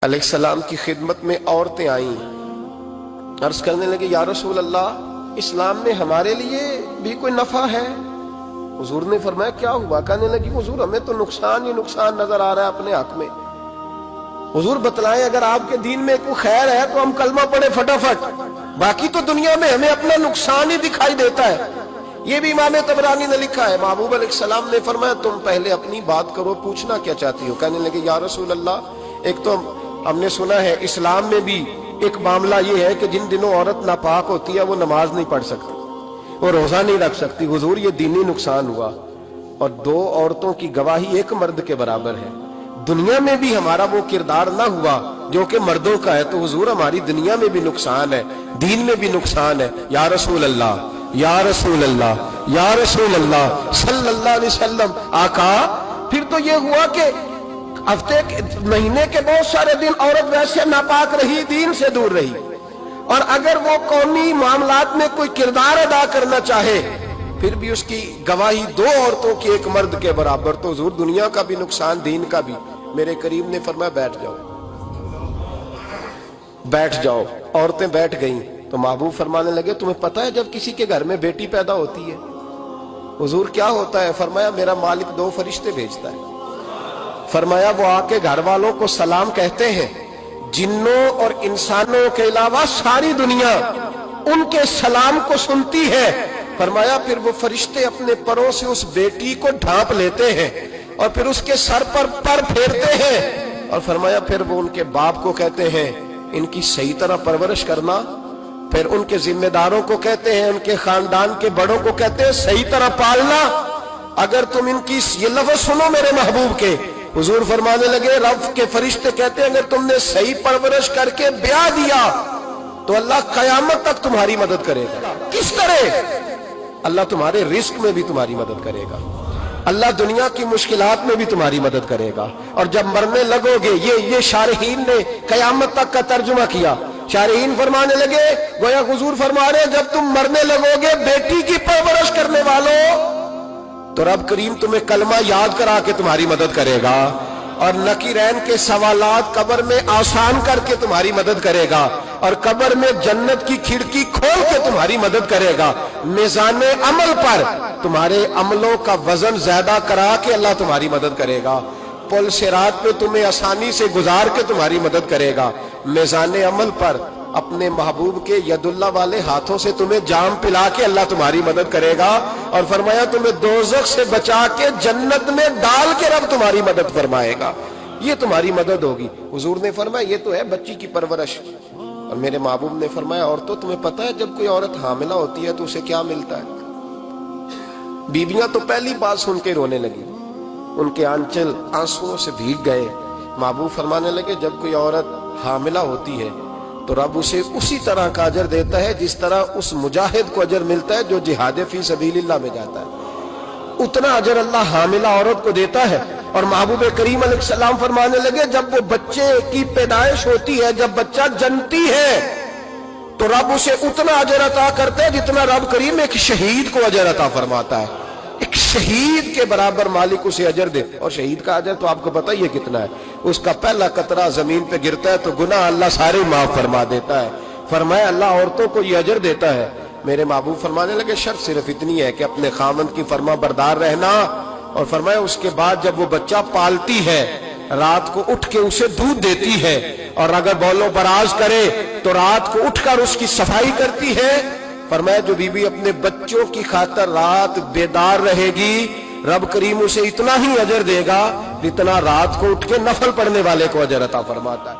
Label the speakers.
Speaker 1: علیہ السلام کی خدمت میں عورتیں آئیں، عرض کرنے لگے یا رسول اللہ اسلام میں ہمارے لیے بھی کوئی نفع ہے؟ حضور نے فرمایا کیا ہوا؟ کہنے لگی حضور ہمیں تو نقصان ہی نقصان نظر آ رہا ہے اپنے حق میں۔ حضور بتلائیں اگر آپ کے دین میں کوئی خیر ہے تو ہم کلمہ پڑھے فٹافٹ، باقی تو دنیا میں ہمیں اپنا نقصان ہی دکھائی دیتا ہے۔ یہ بھی امام طبرانی نے لکھا ہے، محبوب علیہ السلام نے فرمایا تم پہلے اپنی بات کرو، پوچھنا کیا چاہتی ہو؟ کہنے لگے یا رسول اللہ ایک تو ہم نے سنا ہے اسلام میں بھی ایک معاملہ یہ ہے کہ جن دنوں عورت ناپاک ہوتی ہے وہ نماز نہیں پڑھ سکتی، وہ روزہ نہیں رکھ سکتی۔ حضور یہ دینی نقصان ہوا، اور دو عورتوں کی گواہی ایک مرد کے برابر ہے۔ دنیا میں بھی ہمارا وہ کردار نہ ہوا جو کہ مردوں کا ہے تو حضور ہماری دنیا میں بھی نقصان ہے، دین میں بھی نقصان ہے۔ یا رسول اللہ یا رسول اللہ یا رسول اللہ صلی اللہ علیہ وسلم آقا۔ پھر تو یہ ہوا کہ ہفتے مہینے کے بہت سارے دن عورت ویسے ناپاک رہی، دین سے دور رہی، اور اگر وہ قومی معاملات میں کوئی کردار ادا کرنا چاہے پھر بھی اس کی گواہی دو عورتوں کی ایک مرد کے برابر، تو حضور دنیا کا بھی نقصان دین کا بھی۔ میرے کریم نے فرمایا بیٹھ جاؤ بیٹھ جاؤ۔ عورتیں بیٹھ گئیں تو محبوب فرمانے لگے تمہیں پتہ ہے جب کسی کے گھر میں بیٹی پیدا ہوتی ہے حضور کیا ہوتا ہے؟ فرمایا میرا مالک دو فرشتے بھیجتا ہے، فرمایا وہ آ کے گھر والوں کو سلام کہتے ہیں، جنوں اور انسانوں کے علاوہ ساری دنیا ان کے سلام کو سنتی ہے۔ فرمایا پھر وہ فرشتے اپنے پروں سے اس بیٹی کو ڈھانپ لیتے ہیں اور پھر اس کے سر پر پر پھیرتے ہیں، اور فرمایا پھر وہ ان کے باپ کو کہتے ہیں ان کی صحیح طرح پرورش کرنا، پھر ان کے ذمہ داروں کو کہتے ہیں، ان کے خاندان کے بڑوں کو کہتے ہیں صحیح طرح پالنا۔ اگر تم ان کی یہ لفظ سنو میرے محبوب کے، حضور فرمانے لگے رب کے فرشتے کہتے ہیں اگر تم نے صحیح پرورش کر کے بیاہ دیا تو اللہ قیامت تک تمہاری مدد کرے گا۔ کس طرح؟ اللہ تمہارے رزق میں بھی تمہاری مدد کرے گا، اللہ دنیا کی مشکلات میں بھی تمہاری مدد کرے گا، اور جب مرنے لگو گے یہ شارحین نے قیامت تک کا ترجمہ کیا۔ شارحین فرمانے لگے گویا حضور فرما رہے جب تم مرنے لگو گے بیٹی کی پرورش کرنے والوں تو رب کریم تمہیں کلمہ یاد کرا کے تمہاری مدد کرے گا، اور نکیرین کے سوالات قبر میں آسان کر کے تمہاری مدد کرے گا، اور قبر میں جنت کی کھڑکی کھول کے تمہاری مدد کرے گا۔ میزان عمل پر تمہارے عملوں کا وزن زیادہ کرا کے اللہ تمہاری مدد کرے گا، پل صراط پہ تمہیں آسانی سے گزار کے تمہاری مدد کرے گا۔ میزان عمل پر اپنے محبوب کے ید اللہ والے ہاتھوں سے تمہیں جام پلا کے اللہ تمہاری مدد کرے گا، اور فرمایا تمہیں دوزخ سے بچا کے جنت میں ڈال کے رب تمہاری مدد فرمائے گا۔ یہ تمہاری مدد ہوگی۔ حضور نے فرمایا یہ تو ہے بچی کی پرورش، اور میرے محبوب نے فرمایا عورتوں تمہیں پتہ ہے جب کوئی عورت حاملہ ہوتی ہے تو اسے کیا ملتا ہے؟ بیویاں تو پہلی بات سن کے رونے لگی، ان کے آنچل آنسوؤں سے بھیگ گئے۔ محبوب فرمانے لگے جب کوئی عورت حاملہ ہوتی ہے تو رب اسے اسی طرح کا اجر دیتا ہے جس طرح اس مجاہد کو اجر ملتا ہے جو جہاد فی سبیل اللہ میں جاتا ہے، اتنا اجر اللہ حاملہ عورت کو دیتا ہے۔ اور محبوب کریم علیہ السلام فرمانے لگے جب وہ بچے کی پیدائش ہوتی ہے، جب بچہ جنتی ہے تو رب اسے اتنا اجر عطا کرتا ہے جتنا رب کریم ایک شہید کو اجر عطا فرماتا ہے۔ ایک شہید کے برابر مالک اسے اجر دے، اور شہید کا اجر تو آپ کو پتہ ہی ہے کتنا ہے، اس کا پہلا قطرہ زمین پہ گرتا ہے تو گناہ اللہ سارے معاف فرما دیتا ہے۔ فرمایا اللہ عورتوں کو یہ اجر دیتا ہے۔ میرے محبوب فرمانے لگے شرط صرف اتنی ہے کہ اپنے خاوند کی فرما بردار رہنا، اور فرمایا اس کے بعد جب وہ بچہ پالتی ہے رات کو اٹھ کے اسے دودھ دیتی ہے، اور اگر بول و براز کرے تو رات کو اٹھ کر اس کی صفائی کرتی ہے۔ فرمایا جو بیوی اپنے بچوں کی خاطر رات بیدار رہے گی رب کریم اسے اتنا ہی اجر دے گا جتنا رات کو اٹھ کے نفل پڑھنے والے کو اجر عطا فرماتا ہے۔